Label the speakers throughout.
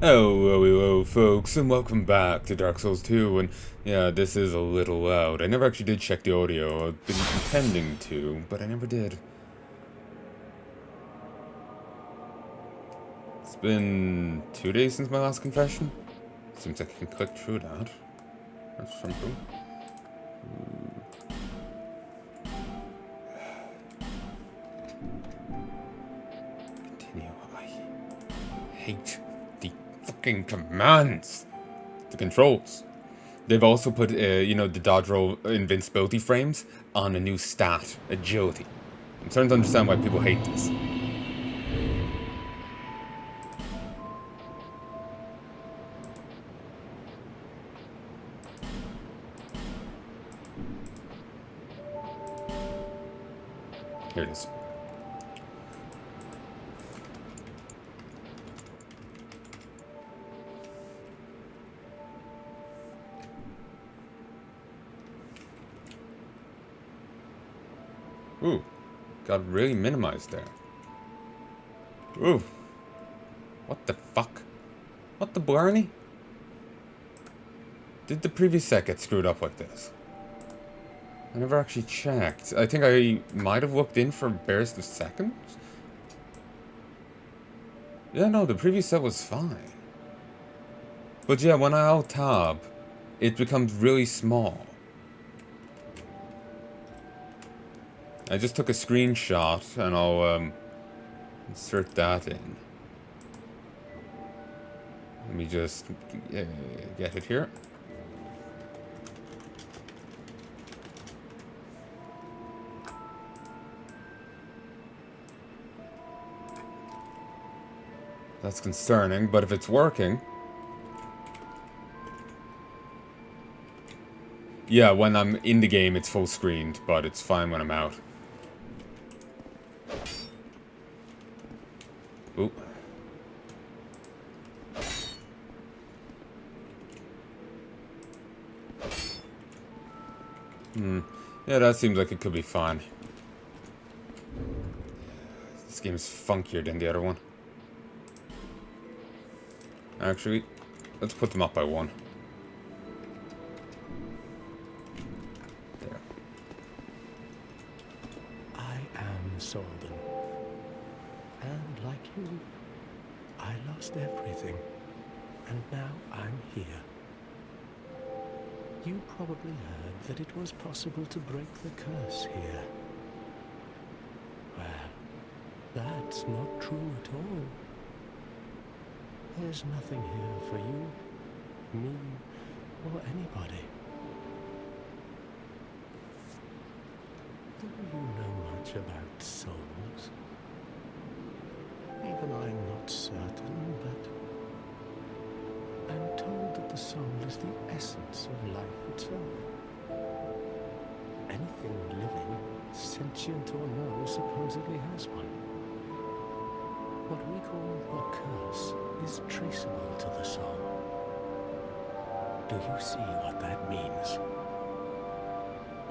Speaker 1: Hello, folks, and welcome back to Dark Souls 2, and yeah, this is a little loud. I never actually did check the audio. I've been intending to, but I never did. It's been 2 days since my last confession. Seems like I can click through that. That's simple. Continue. I hate the fucking commands. The controls. They've also put, the dodge roll invincibility frames on a new stat, agility. I'm starting to understand why people hate this. Here it is. Ooh, got really minimized there. Ooh. What the fuck? What the blarney? Did the previous set get screwed up like this? I never actually checked. I think I might have looked in for barest of seconds. Yeah, no, the previous set was fine. But yeah, when I alt-tab, it becomes really small. I just took a screenshot, and I'll insert that in. Let me just get it here. That's concerning, but if it's working... Yeah, when I'm in the game, it's full screened, but it's fine when I'm out. Ooh. Yeah, that seems like it could be fine. This game is funkier than the other one. Actually, let's put them up by one. There.
Speaker 2: I am Solden. And like you, I lost everything. And now I'm here. You probably heard that it was possible to break the curse here. Well, that's not true at all. There's nothing here for you, me, or anybody. Do you know much about souls? Even I'm not certain, but I'm told that the soul is the essence of life itself. Anything living, sentient or no, supposedly has one. What we call a curse is traceable to the soul. Do you see what that means?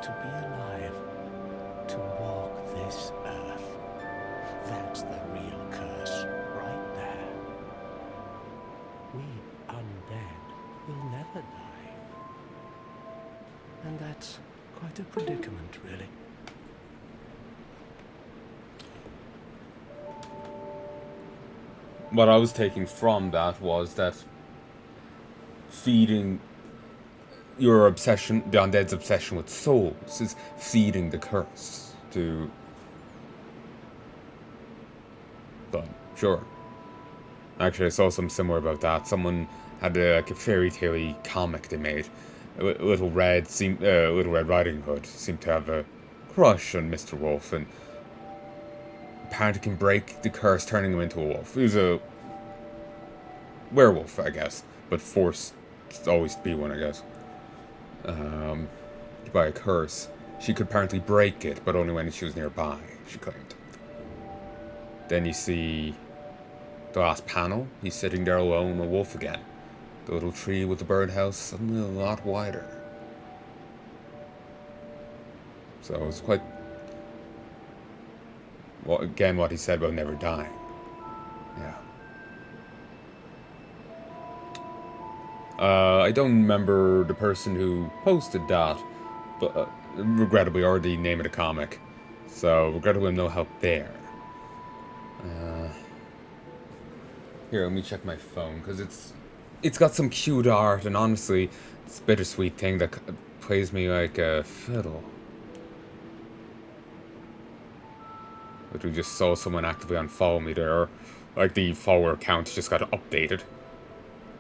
Speaker 2: To be alive, to walk this earth, that's the real curse, right there. We undead will never die. And that's quite a predicament, really.
Speaker 1: What I was taking from that was that feeding your obsession, the undead's obsession with souls, is feeding the curse to... But, sure. Actually, I saw something similar about that. Someone had like a fairy tale-y comic they made. Little Red Riding Hood seemed to have a crush on Mr. Wolf, and apparently can break the curse, turning him into a wolf. He was a werewolf, I guess, but forced to always be one, I guess. By a curse. She could apparently break it, but only when she was nearby, she claimed. Then you see the last panel, he's sitting there alone, a wolf again. The little tree with the birdhouse suddenly a lot wider. So it was quite... Well, again, what he said about never dying. Yeah. I don't remember the person who posted that, but regrettably already named the comic. So regrettably no help there. Here, let me check my phone, because it's got some cute art, and honestly, it's a bittersweet thing that plays me like a fiddle. But we just saw someone actively unfollow me there. Like, the follower count just got updated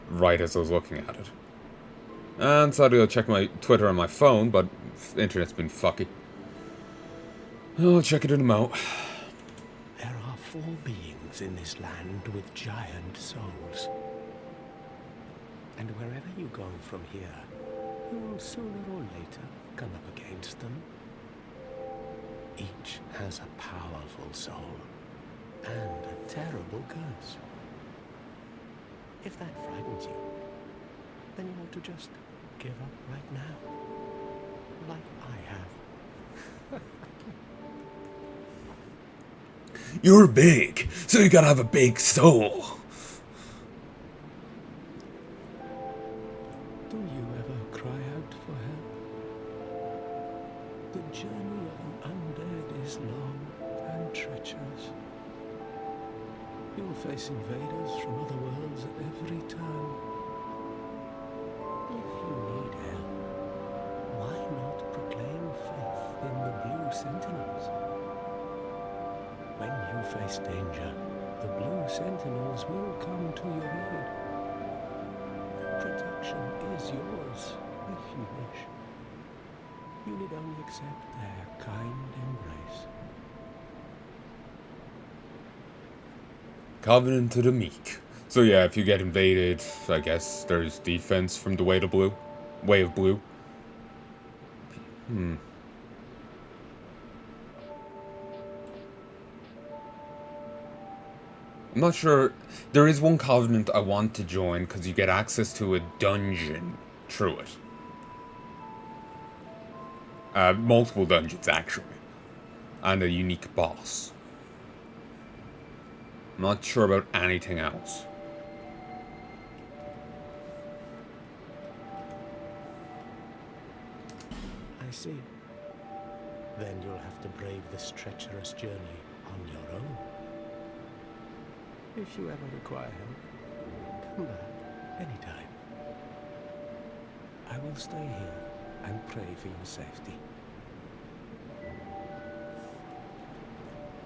Speaker 1: right as I was looking at it. And sadly, I'll check my Twitter on my phone, but the internet's been fucky. I'll check it in a moment.
Speaker 2: There are 4 beings in this land with giant souls. And wherever you go from here, you will sooner or later come up against them. Each has a powerful soul and a terrible curse. If that frightens you, then you ought to just give up right now, like I have.
Speaker 1: You're big, so you gotta have a big soul.
Speaker 2: Do you ever cry out for help? The journey of an undead is long and treacherous. You'll face invaders from other worlds at every turn. If you need help, why not proclaim faith in the Blue Sentinels? When you face danger, the Blue Sentinels will come to your aid. Protection is yours, if you wish. You need only accept their kind embrace.
Speaker 1: Covenant to the meek. So yeah, if you get invaded, I guess there's defense from the Way of Blue. I'm not sure. There is one covenant I want to join because you get access to a dungeon through it. Multiple dungeons, actually. And a unique boss. I'm not sure about anything else.
Speaker 2: I see. Then you'll have to brave this treacherous journey on your own. If you ever require help, come back anytime. I will stay here and pray for your safety.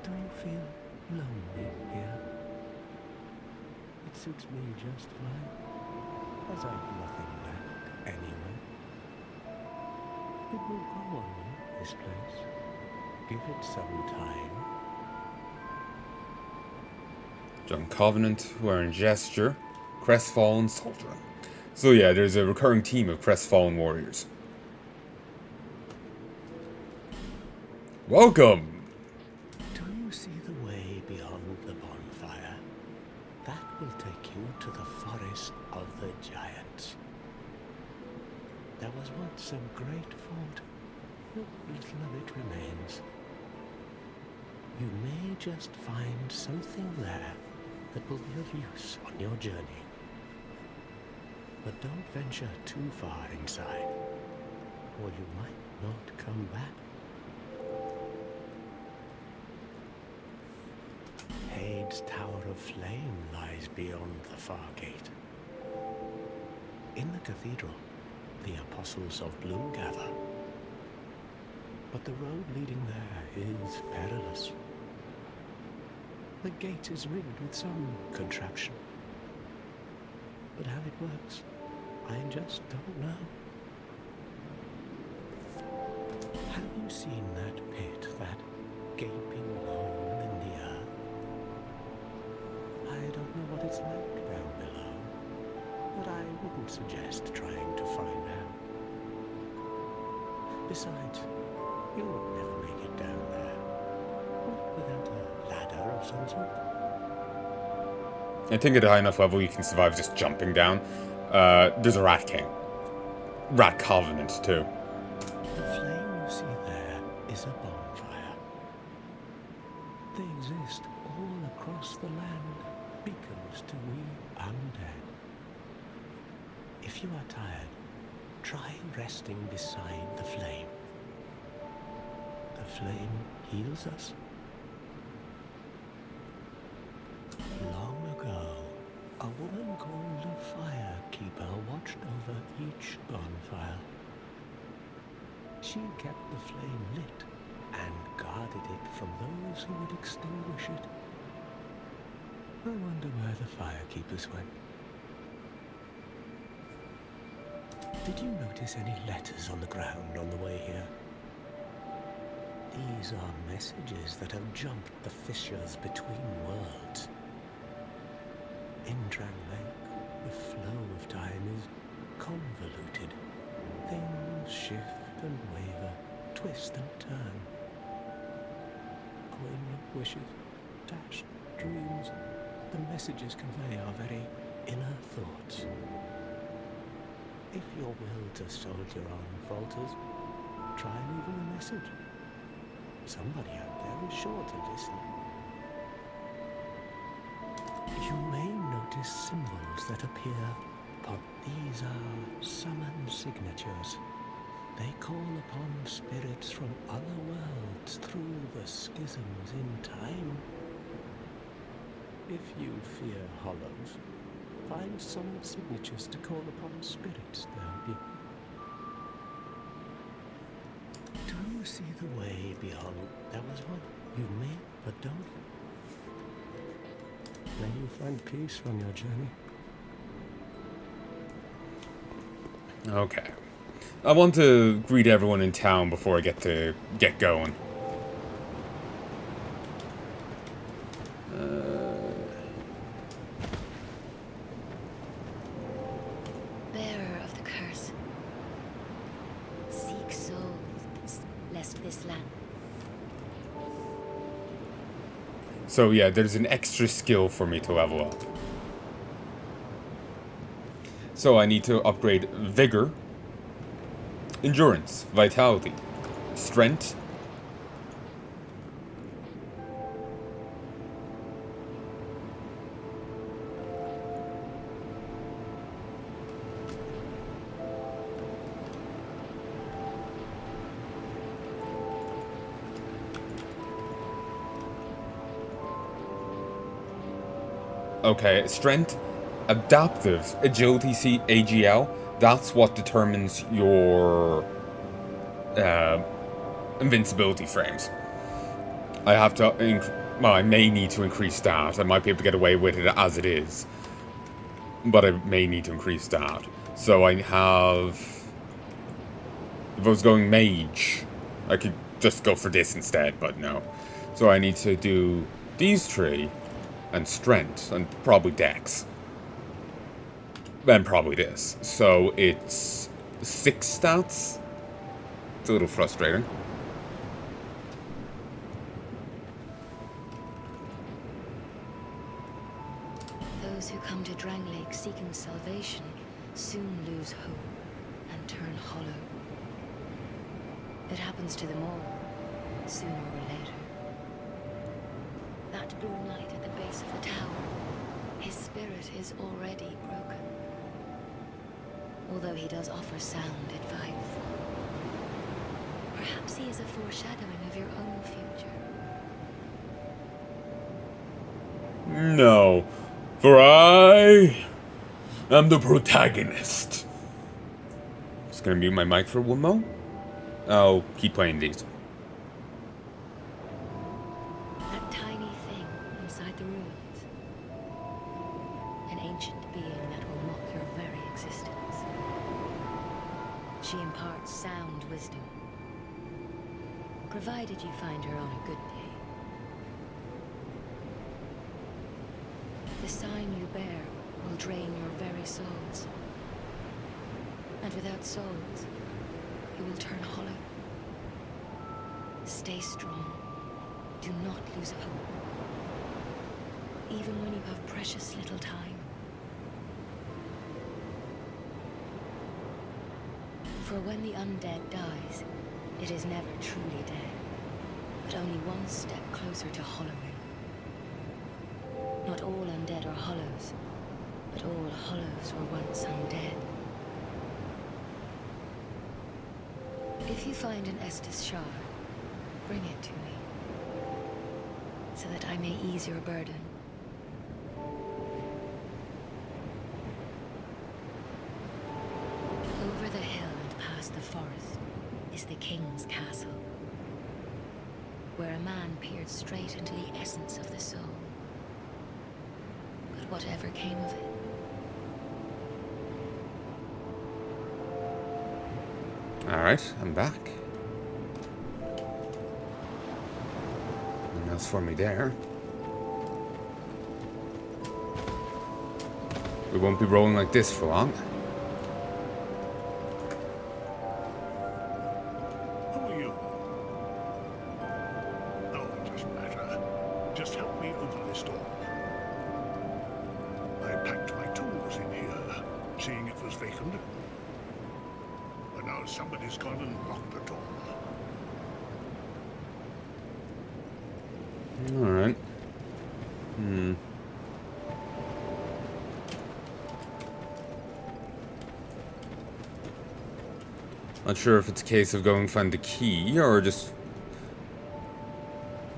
Speaker 2: Do you feel lonely here? It suits me just fine, as I've nothing left anyway. It will grow on you, this place. Give it some time.
Speaker 1: John Covenant, wearing gesture, crestfallen soldier. So yeah, there's a recurring team of crestfallen warriors. Welcome!
Speaker 2: Do you see the way beyond the bonfire? That will take you to the forest of the giants. There was once a great fort, but little of it remains. You may just find something there that will be of use on your journey. But don't venture too far inside, or you might not come back. Heya's Tower of Flame lies beyond the far gate. In the cathedral, the Apostles of Blue gather. But the road leading there is perilous. The gate is rigged with some contraption. But how it works, I just don't know. Have you seen that pit, that gaping hole in the earth? I don't know what it's like down below, but I wouldn't suggest trying to find out. Besides, you'll never make it down there. Not without a ladder of some sort.
Speaker 1: I think at a high enough level you can survive just jumping down. There's a Rat King. Rat Covenant, too.
Speaker 2: The flame you see there is a bonfire. They exist all across the land, beacons to we undead. If If you are tired, try resting beside the flame. The flame heals us. Long ago, a woman called the Firekeeper watched over each bonfire. She kept the flame lit and guarded it from those who would extinguish it. I wonder where the Firekeepers went. Did you notice any letters on the ground on the way here? These are messages that have jumped the fissures between worlds. In Drang Lake, the flow of time is convoluted. Things shift and waver, twist and turn. Poignant wishes, dashed dreams, the messages convey our very inner thoughts. If your will to soldier on falters, try leaving a message. Somebody out there is sure to listen. You may notice symbols that appear, but these are summon signatures. They call upon spirits from other worlds through the schisms in time. If you fear hollows, find summon signatures to call upon spirits to help you. Do you see the way beyond? There was one you may, but don't. May you find peace on your journey.
Speaker 1: Okay. I want to greet everyone in town before I get going.
Speaker 3: Bearer of the curse, seek souls, lest this land.
Speaker 1: So yeah, there's an extra skill for me to level up. So I need to upgrade Vigor, Endurance, Vitality, Strength, okay, Strength, Adaptive, Agility, AGL, that's what determines your invincibility frames. I have to, well, I may need to increase that. I might be able to get away with it as it is, but I may need to increase that. So I have, if I was going Mage, I could just go for this instead, but no. So I need to do these three, and Strength, and probably Dex. And probably this. So it's 6 stats. It's a little frustrating.
Speaker 3: Those who come to Drang Lake seeking salvation soon lose hope and turn hollow. It happens to them all, sooner or later. That blue knight at the base of the tower, his spirit is already broken. Although he does offer sound advice. Perhaps he is a foreshadowing of your own future.
Speaker 1: No, for I am the protagonist. Just gonna mute my mic for one moment. I'll keep playing these.
Speaker 3: That tiny thing inside the ruins. An ancient being that will mock your very existence. She imparts sound wisdom, provided you find her on a good day. The sign you bear will drain your very souls. And without souls, you will turn hollow. Stay strong. Do not lose hope. Even when you have precious little time. For when the undead dies, it is never truly dead, but only one step closer to hollowing. Not all undead are hollows, but all hollows were once undead. If you find an Estus shard, bring it to me, so that I may ease your burden. Over the hill and past the forest is the king's castle, where a man peered straight into the essence of the soul. But whatever came of it,
Speaker 1: Alright, I'm back. Nothing else for me there. We won't be rolling like this for long.
Speaker 2: Who are you? Oh, it doesn't matter. Just help me open this door. I packed my tools in here, seeing it was vacant. But now somebody's gone and locked the door.
Speaker 1: Alright. Not sure if it's a case of going find the key or just...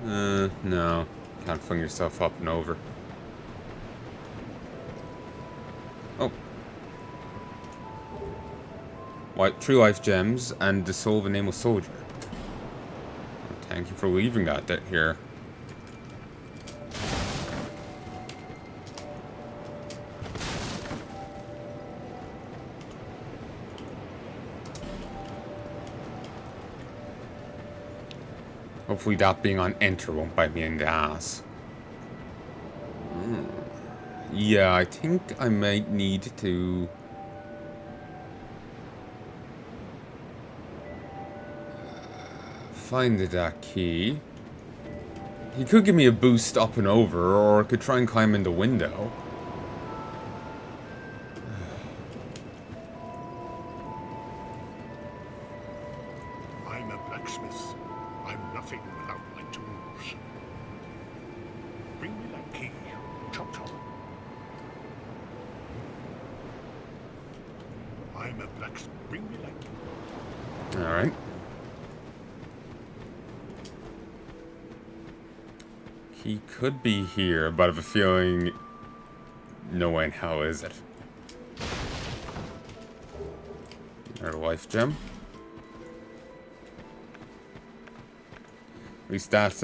Speaker 1: no. Can't fling yourself up and over. Oh. White true life gems and the soul of a nameless soldier. Thank you for leaving that here. Hopefully that being on enter won't bite me in the ass. Yeah, I think I might need to... find that key. He could give me a boost up and over, or I could try and climb in the window.
Speaker 2: I'm a blacksmith. I'm nothing without my tools. Bring me that key. Chop chop. I'm a blacksmith. Bring me that key.
Speaker 1: Alright. He could be here, but I have a feeling... no way in hell is it. Our life gem. At least that's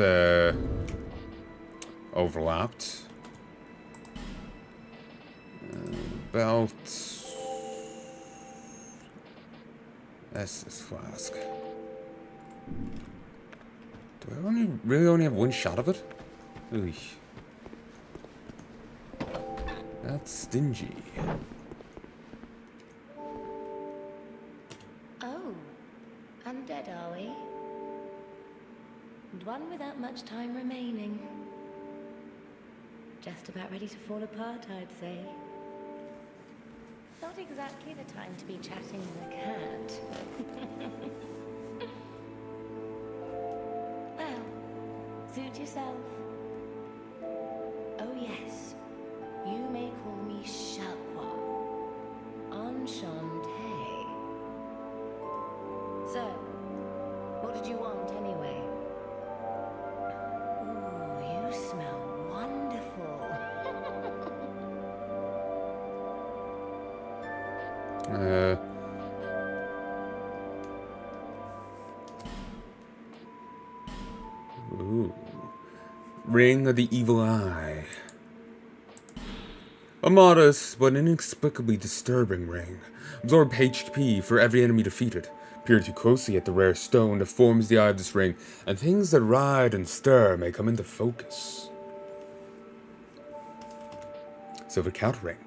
Speaker 1: overlapped. Belt. Estus flask. Do I really only have one shot of it? Ooh. That's stingy.
Speaker 3: Oh, undead are we? And one without much time remaining. Just about ready to fall apart, I'd say. Not exactly the time to be chatting with a cat. Well, suit yourself. Oh yes, you may call me Shakwa. Enchanté. So, what did you want anyway? Ooh, you smell wonderful.
Speaker 1: Ooh. Ring of the Evil Eye. A modest but inexplicably disturbing ring. Absorb HP for every enemy defeated. Peer too closely at the rare stone that forms the eye of this ring, and things that ride and stir may come into focus. Silver Cat Ring.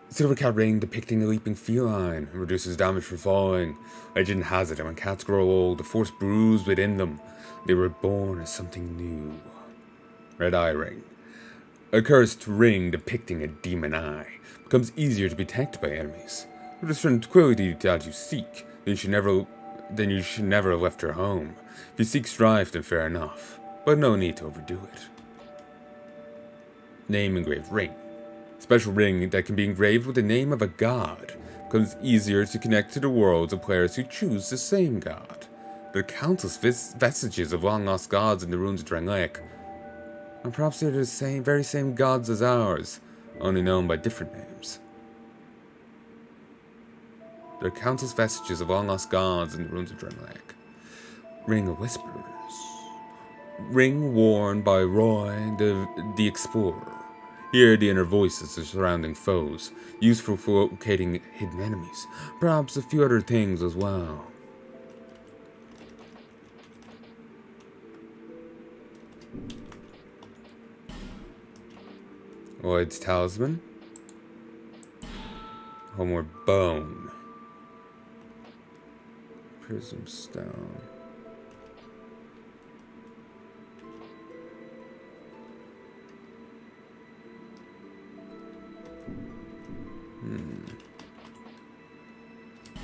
Speaker 1: Silver Cat Ring depicting a leaping feline, reduces damage for falling. Legend has it that when cats grow old, the force brews within them. They were born as something new. Red Eye Ring. A cursed ring depicting a demon eye. Becomes easier to be detected by enemies. With the tranquility that you seek, then you should never have left your home. If you seek strife, then fair enough. But no need to overdo it. Name engraved ring. Special ring that can be engraved with the name of a god. Becomes easier to connect to the worlds of players who choose the same god. There are countless vestiges of long-lost gods in the ruins of Drangleic. And perhaps they're the very same gods as ours, only known by different names. There are countless vestiges of long-lost gods in the ruins of Drangleic. Ring of Whispers. Ring worn by Roy the Explorer. Hear the inner voices of surrounding foes, useful for locating hidden enemies. Perhaps a few other things as well. Lloyd's Talisman. Homeward Bone. Prism Stone.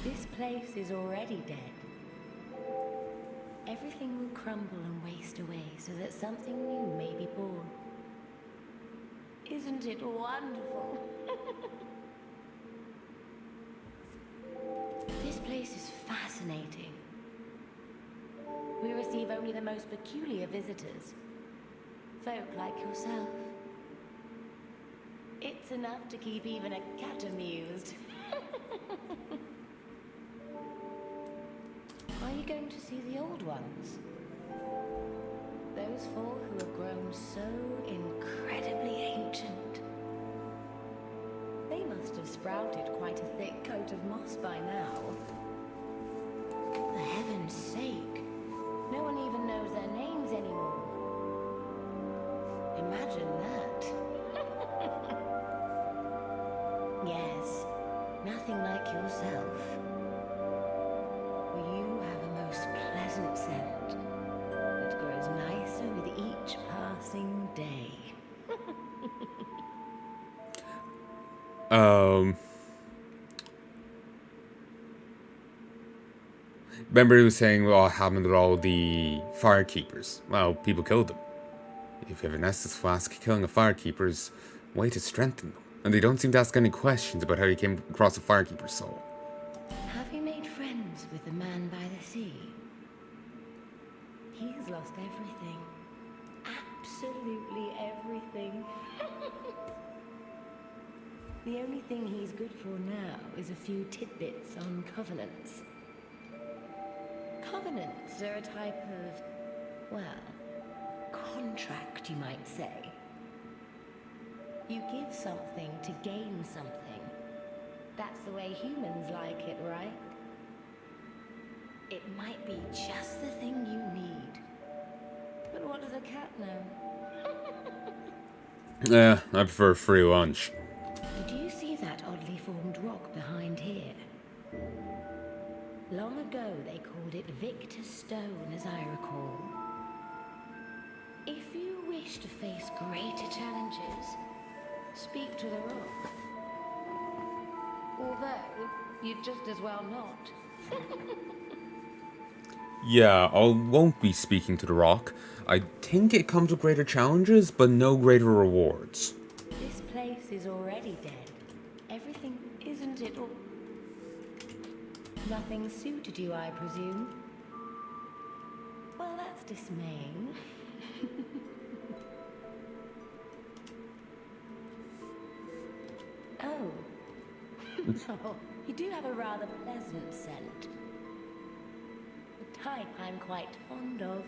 Speaker 3: This place is already dead. Everything will crumble and waste away so that something new may be born. Isn't it wonderful? This place is fascinating. We receive only the most peculiar visitors. Folk like yourself. It's enough to keep even a cat amused. Are you going to see the old ones? Those four who have grown so incredibly ancient. They must have sprouted quite a thick coat of moss by now. For heaven's sake, no one even knows their names anymore. Imagine that. Yes, nothing like yourself. You have a most pleasant scent that grows nicer with each passing day.
Speaker 1: Remember he was saying what happened with all the firekeepers? Well, people killed them. If you have an Estus flask, killing a firekeeper is a way to strengthen them. And they don't seem to ask any questions about how you came across a firekeeper's soul.
Speaker 3: Have you made friends with the man by the sea? He's lost everything. Absolutely everything. The only thing he's good for now is a few tidbits on covenants. Covenants are a type of, well, contract, you might say. You give something to gain something. That's the way humans like it, right? It might be just the thing you need. But what does a cat know?
Speaker 1: I prefer free lunch.
Speaker 3: Do you see that oddly formed rock behind here? Long ago they called it Victor's Stone, as I recall. If you wish to face greater challenges, speak to the rock. Although, you'd just as well not.
Speaker 1: Yeah, I won't be speaking to the rock. I think it comes with greater challenges, but no greater rewards.
Speaker 3: This place is already dead. Everything, isn't it all? Nothing suited you, I presume? Well, that's dismaying. Oh. Oh, you do have a rather pleasant scent. The type I'm quite fond of.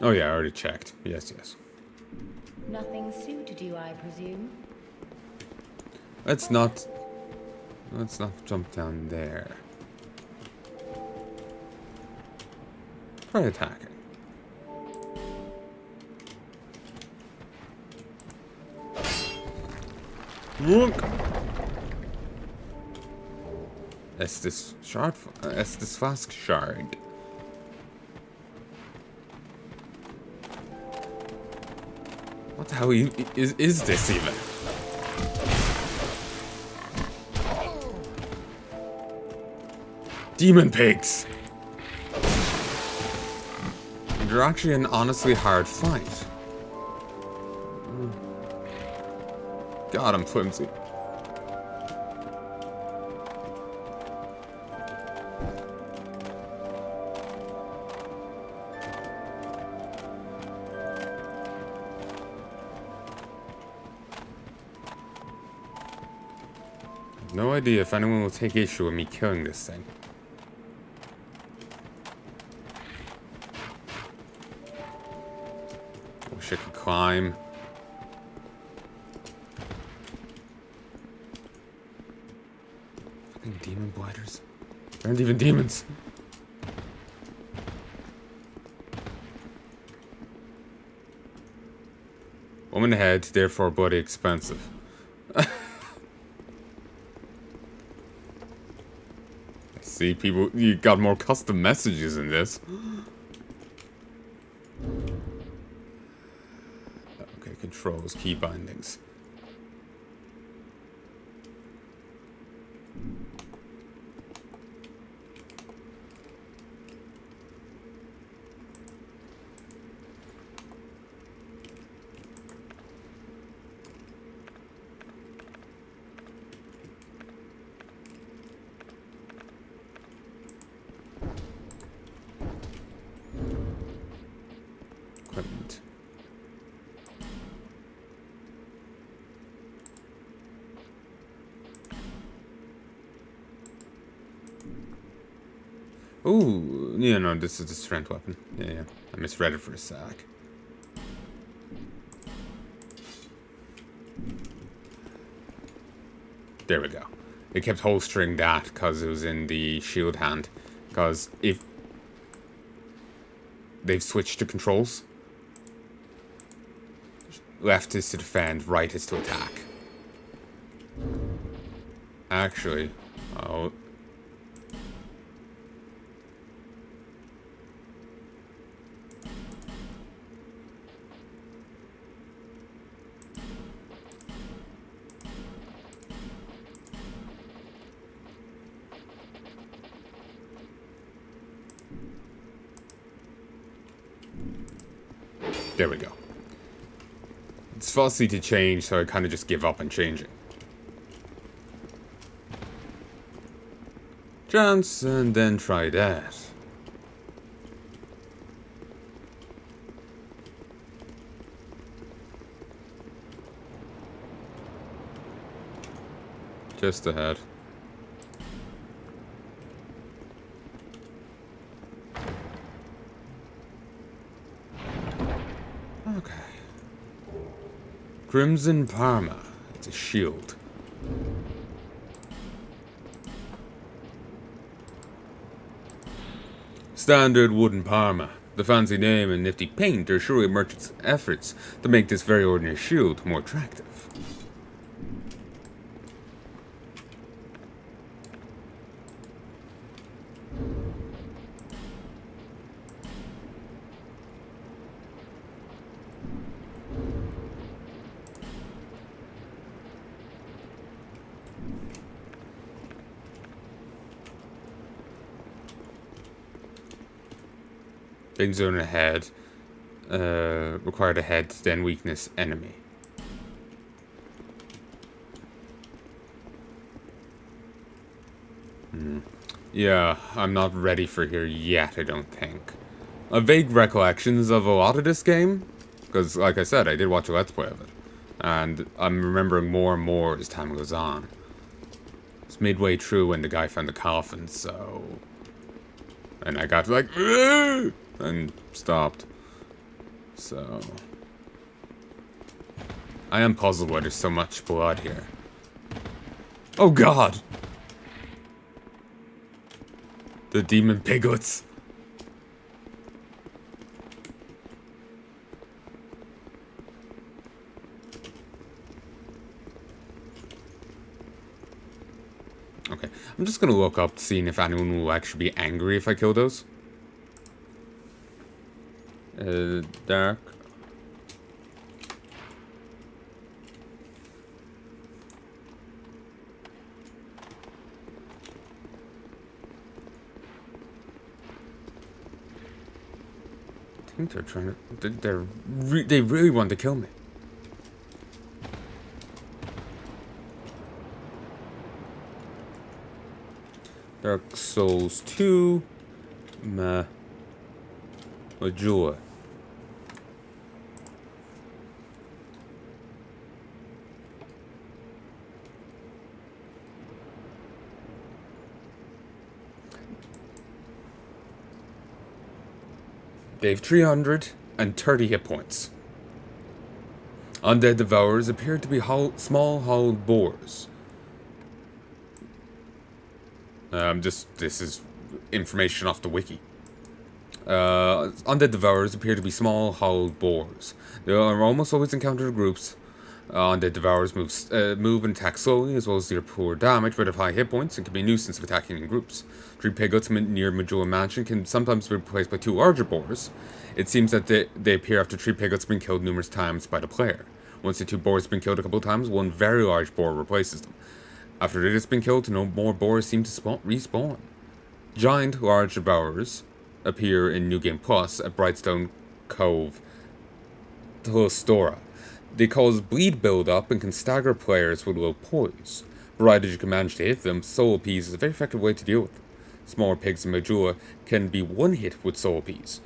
Speaker 1: Oh yeah, I already checked. Yes.
Speaker 3: Nothing suited you, I presume?
Speaker 1: Let's not jump down there. Try attacking. Look. Estus shard. Estus flask shard. What the hell is this even? Demon pigs! They're actually an honestly hard fight. God, I'm flimsy. No idea if anyone will take issue with me killing this thing. Wish I could climb. Fucking demon blighters. They aren't even demons. Woman ahead, therefore bloody expensive. See, people, you got more custom messages in this. Okay, controls, key bindings. Equipment. Ooh, yeah, no, this is the strength weapon. Yeah, I misread it for a sec. There we go. It kept holstering that because it was in the shield hand. Because if they've switched to controls, left is to defend, right is to attack. Actually, oh. There we go. It's fussy to change, so I kind of just give up on changing. Chance, and then try that. Just ahead. Okay. Crimson Parma. It's a shield. Standard wooden Parma. The fancy name and nifty paint are surely a merchant's efforts to make this very ordinary shield more attractive. Big zone ahead. Required a head, then weakness, enemy. Yeah, I'm not ready for here yet, I don't think. Vague recollections of a lot of this game, because, like I said, I did watch a Let's Play of it. And I'm remembering more and more as time goes on. It's midway through when the guy found the coffin, so... And I got like... "Ugh!" and stopped. So... I am puzzled why there's so much blood here. Oh god! The demon piglets. Okay, I'm just gonna look up, seeing if anyone will actually be angry if I kill those. Dark. I think they're trying to... They really want to kill me. Dark Souls 2. Majula. They have 330 hit points. Undead Devourers appear to be small hulled boars. This is information off the wiki. Undead Devourers appear to be small hulled boars. They are almost always encountered in groups. Undead Devourers move and attack slowly, as well as deal poor damage, but have high hit points and can be a nuisance of attacking in groups. 3 pigguts near Majula Mansion can sometimes be replaced by 2 larger boars. It seems that they appear after 3 pigguts have been killed numerous times by the player. Once the 2 boars have been killed a couple of times, 1 very large boar replaces them. After it has been killed, no more boars seem to respawn. Giant large devourers appear in New Game Plus at Brightstone Cove, Telestora. They cause bleed build-up and can stagger players with low poise. Provided you can manage to hit them, solo Ps is a very effective way to deal with them. Smaller pigs in Majula can be one hit with solo Ps.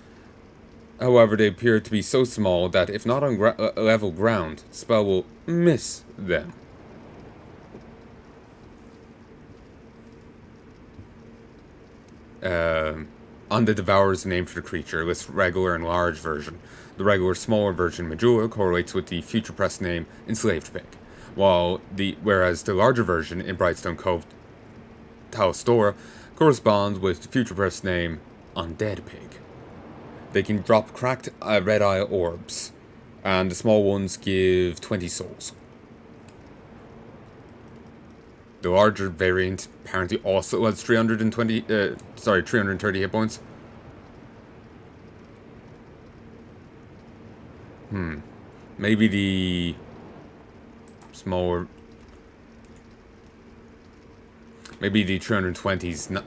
Speaker 1: However, they appear to be so small that if not on level ground, the spell will miss them. On the Devourer's name for the creature lists regular and large version. The regular, smaller version, Majula, correlates with the future press name Enslaved Pig, whereas the larger version in Brightstone Cove, Taostora, corresponds with the future press name Undead Pig. They can drop cracked red eye orbs, and the small ones give 20 souls. The larger variant apparently also has 330 hit points. Maybe the smaller... Maybe the 320's not...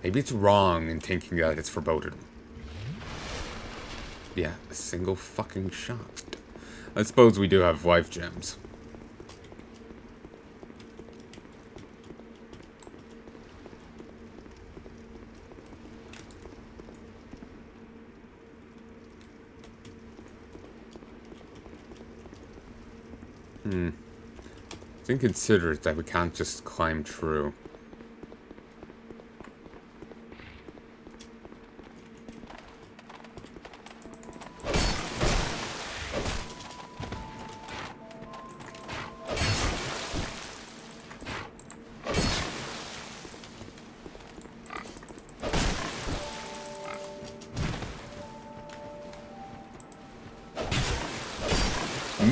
Speaker 1: Maybe it's wrong in thinking that it's for both of them. Yeah, a single fucking shot. I suppose we do have life gems. It's inconsiderate that we can't just climb through.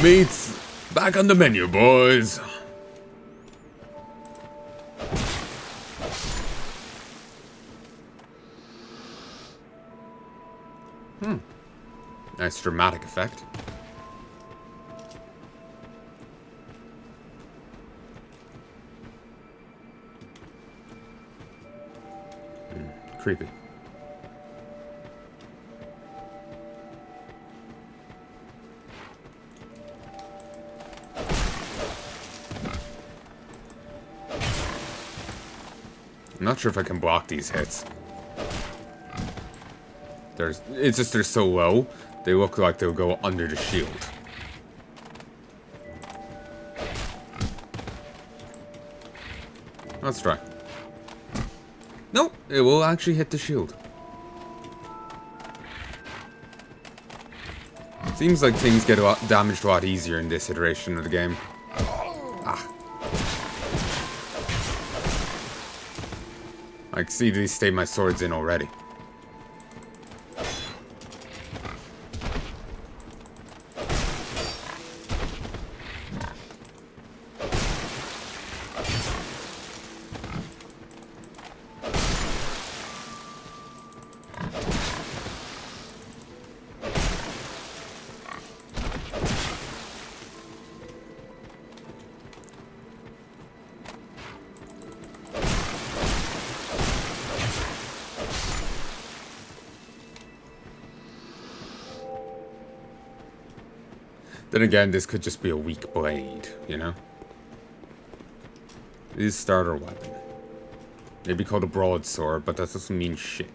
Speaker 1: Meat's back on the menu, boys. Nice dramatic effect. Creepy. I'm not sure if I can block these hits. It's just they're so low, they look like they'll go under the shield. Let's try. Nope, it will actually hit the shield. Seems like things get damaged a lot easier in this iteration of the game. I can see these stay my swords in already. Then again, this could just be a weak blade, you know? It is starter weapon. Maybe called a broadsword, but that doesn't mean shit.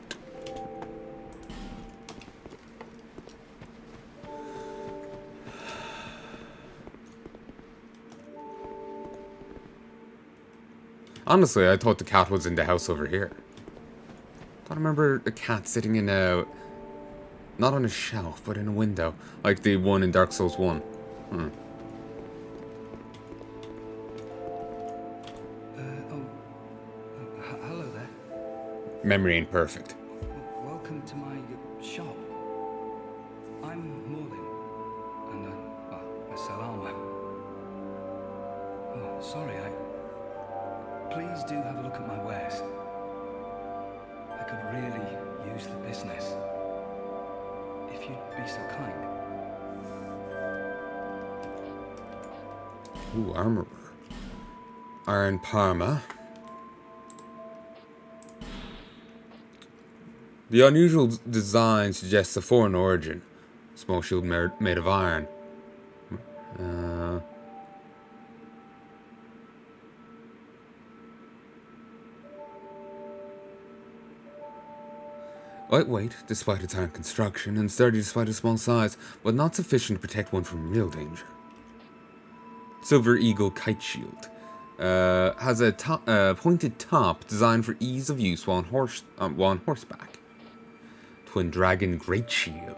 Speaker 1: Honestly, I thought the cat was in the house over here. I remember a cat sitting in a... Not on a shelf, but in a window. Like the one in Dark Souls 1. Hmm.
Speaker 4: Hello there.
Speaker 1: Memory ain't perfect.
Speaker 4: Welcome to my shop. I'm Morlin, and I sell armor. Oh, sorry, Please do have a look at my wares. I could really use the business. If you'd be so kind.
Speaker 1: Ooh, armorer. Iron Parma. The unusual design suggests a foreign origin. Small shield made of iron. Lightweight, despite its iron construction, and sturdy despite its small size, but not sufficient to protect one from real danger. Silver Eagle Kite Shield. Has a pointed top designed for ease of use while on horseback. Twin Dragon Great Shield.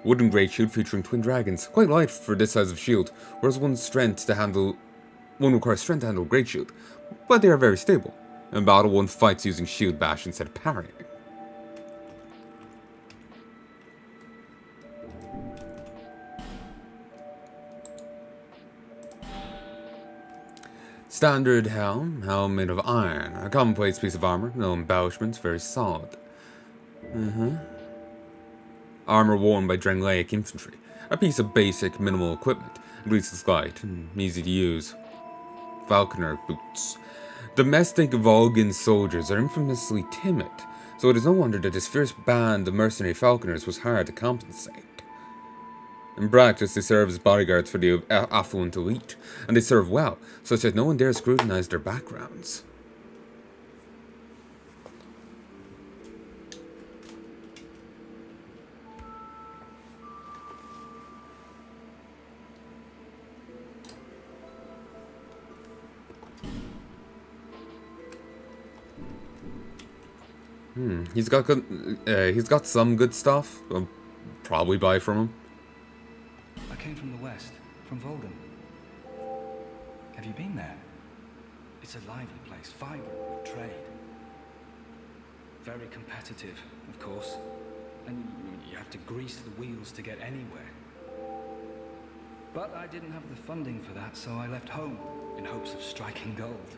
Speaker 1: Wooden Great Shield featuring twin dragons. Quite light for this size of shield, whereas one requires strength to handle Great Shield, but they are very stable. In battle, one fights using Shield Bash instead of parrying. Standard helm made of iron. A commonplace piece of armor, no embellishments, very solid. Armor worn by Drangleic infantry. A piece of basic, minimal equipment. Bleeds is light and easy to use. Falconer boots. Domestic Volgan soldiers are infamously timid, so it is no wonder that this fierce band of mercenary falconers was hard to compensate. In practice, they serve as bodyguards for the affluent elite, and they serve well, such that no one dares scrutinize their backgrounds. He's got some good stuff. I'll probably buy from him.
Speaker 4: I came from the west, from Volgan. Have you been there? It's a lively place, vibrant with trade. Very competitive, of course. And you have to grease the wheels to get anywhere. But I didn't have the funding for that, so I left home in hopes of striking gold.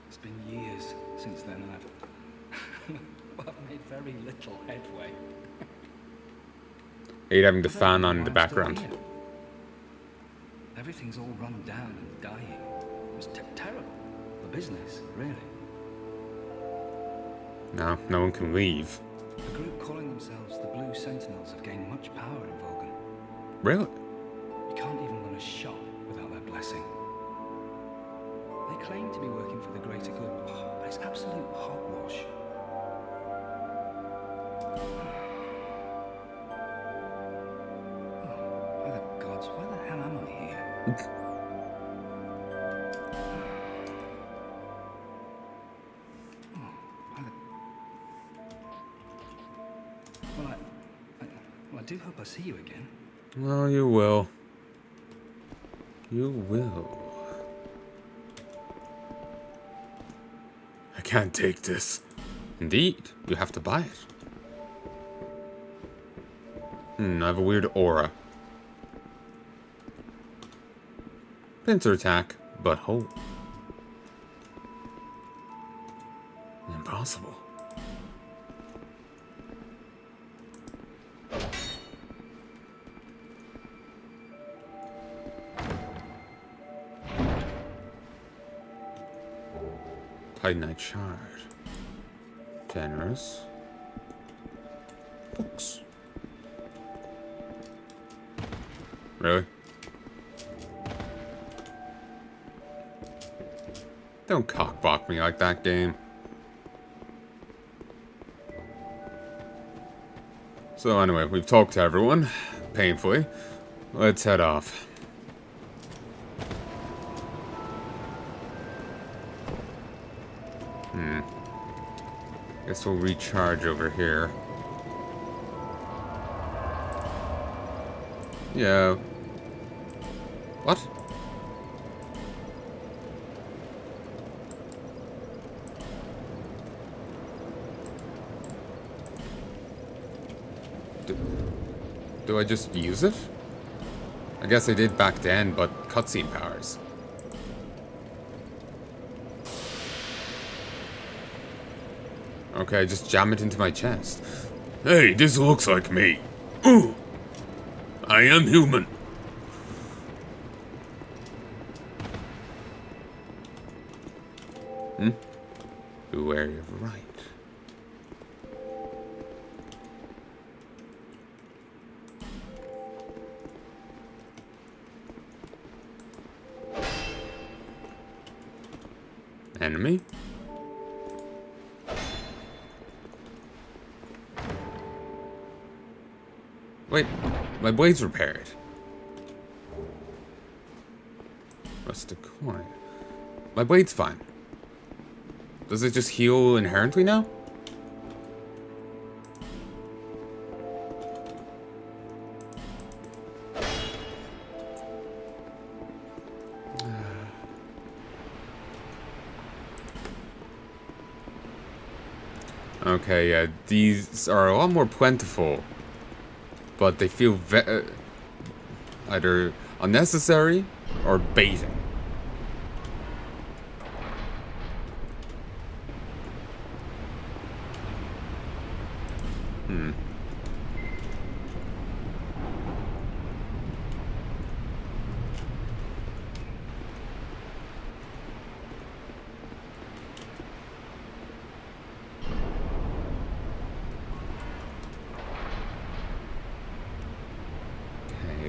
Speaker 4: It's been years since then, and I've made very little headway.
Speaker 1: Hate having the fan on in the background.
Speaker 4: Everything's all run down and dying. It was terrible. The business, really.
Speaker 1: No one can leave.
Speaker 4: A group calling themselves the Blue Sentinels have gained much power in Volgan.
Speaker 1: Really?
Speaker 4: You can't even run a shop without their blessing. They claim to be working for the greater good, but it's absolute hogwash. By the gods, why the hell am I here? Well, I do hope I see you again.
Speaker 1: Oh, you will. You will. I can't take this. Indeed, you have to buy it. I have a weird aura. Pincer attack, but whole. Impossible. Titanite shard. Generous. Books. Really? Don't cockblock me like that, game. So anyway, we've talked to everyone, painfully. Let's head off. Guess we'll recharge over here. Yeah. What? Do I just use it? I guess I did back then, but cutscene powers. Okay, just jam it into my chest. Hey, this looks like me. Ooh, I am human. Beware of right. Enemy? Wait, my blade's repaired. Rustic coin. My blade's fine. Does it just heal inherently now? Okay, yeah, these are a lot more plentiful, but they feel either unnecessary or baiting.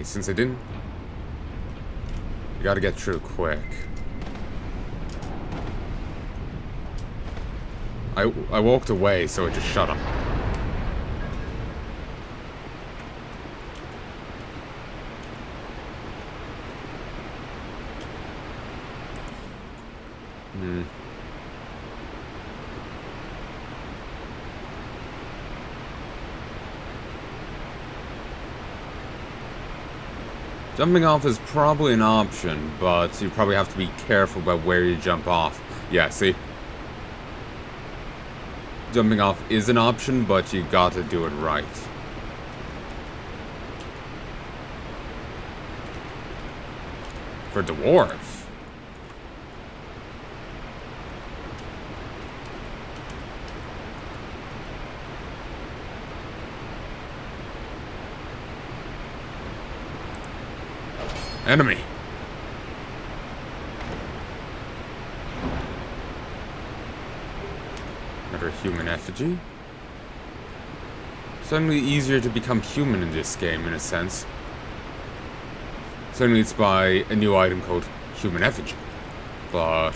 Speaker 1: Okay, since I didn't... You gotta get through quick. I walked away, so it just shut him. Jumping off is probably an option, but you probably have to be careful about where you jump off. Yeah, see? Jumping off is an option, but you gotta do it right. For dwarf. Enemy. Another human effigy. Suddenly easier to become human in this game, in a sense. Suddenly it's by a new item called human effigy. But...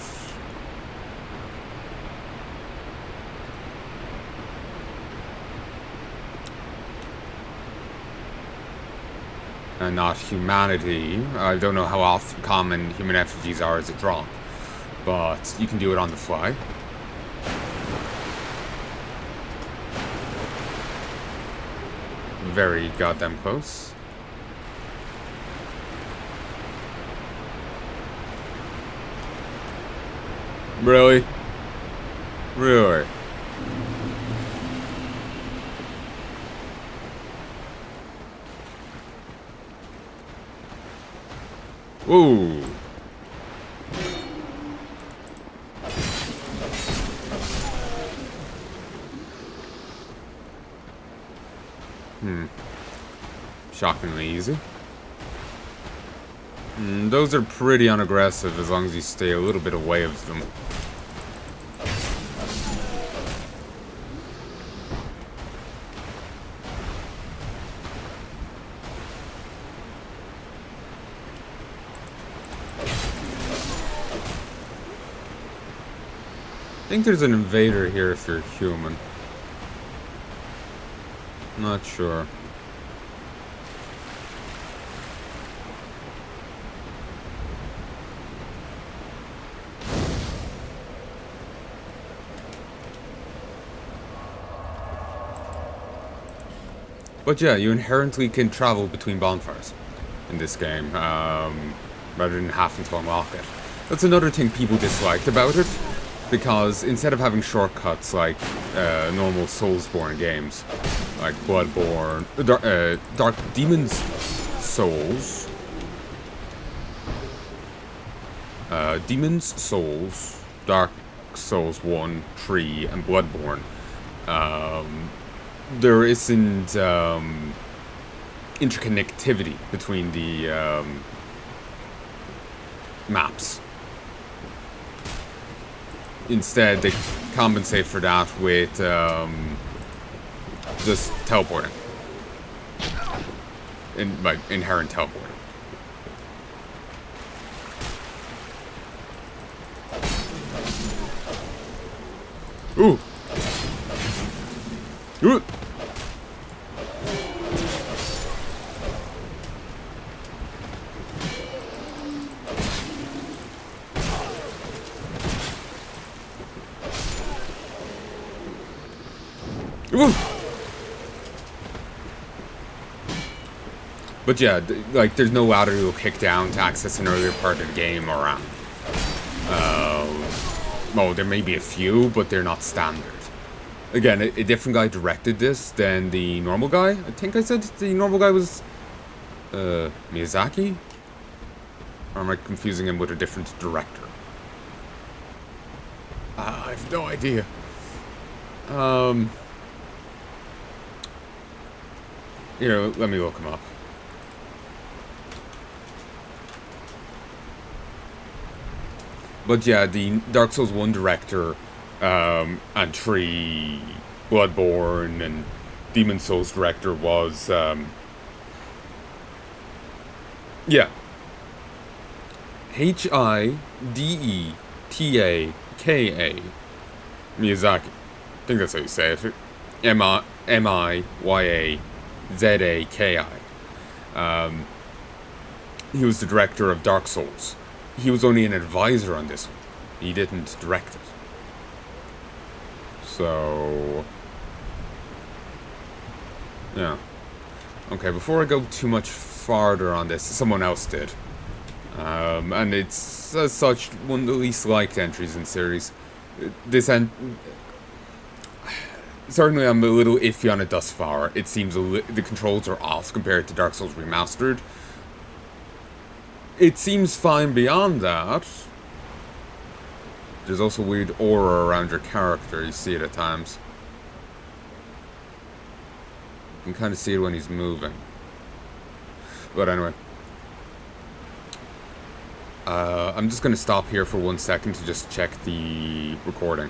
Speaker 1: and not humanity. I don't know how often common human effigies are as a drop, but you can do it on the fly. Very goddamn close. Really? Really? Ooh. Shockingly easy. Those are pretty unaggressive as long as you stay a little bit away of them. I think there's an invader here if you're human. Not sure. But yeah, you inherently can travel between bonfires in this game, rather than having to unlock it. That's another thing people disliked about it, because instead of having shortcuts like normal Soulsborne games, like Bloodborne, Dark Demon's Souls, Demon's Souls, Dark Souls 1, 3, and Bloodborne, there isn't interconnectivity between the maps. Instead, they compensate for that with just teleporting. Like, inherent teleporting. Ooh! Ooh! Ooh! But yeah, like, there's no ladder you'll kick down to access an earlier part of the game or around. Well, there may be a few, but they're not standard. Again, a different guy directed this than the normal guy. I think I said the normal guy was Miyazaki? Or am I confusing him with a different director? I have no idea. You know, let me look him up. But yeah, the Dark Souls 1 director, and 3 Bloodborne and Demon Souls director was, yeah. Hidetaka Miyazaki. I think that's how you say it. Miyazaki. He was the director of Dark Souls. He was only an advisor on this one. He didn't direct it. So... yeah. Okay, before I go too much farther on this, someone else did. And it's, as such, one of the least liked entries in the series. Certainly I'm a little iffy on it thus far. It seems the controls are off compared to Dark Souls Remastered. It seems fine beyond that. There's also weird aura around your character. You see it at times. You can kind of see it when he's moving. But anyway. I'm just going to stop here for 1 second to just check the recording.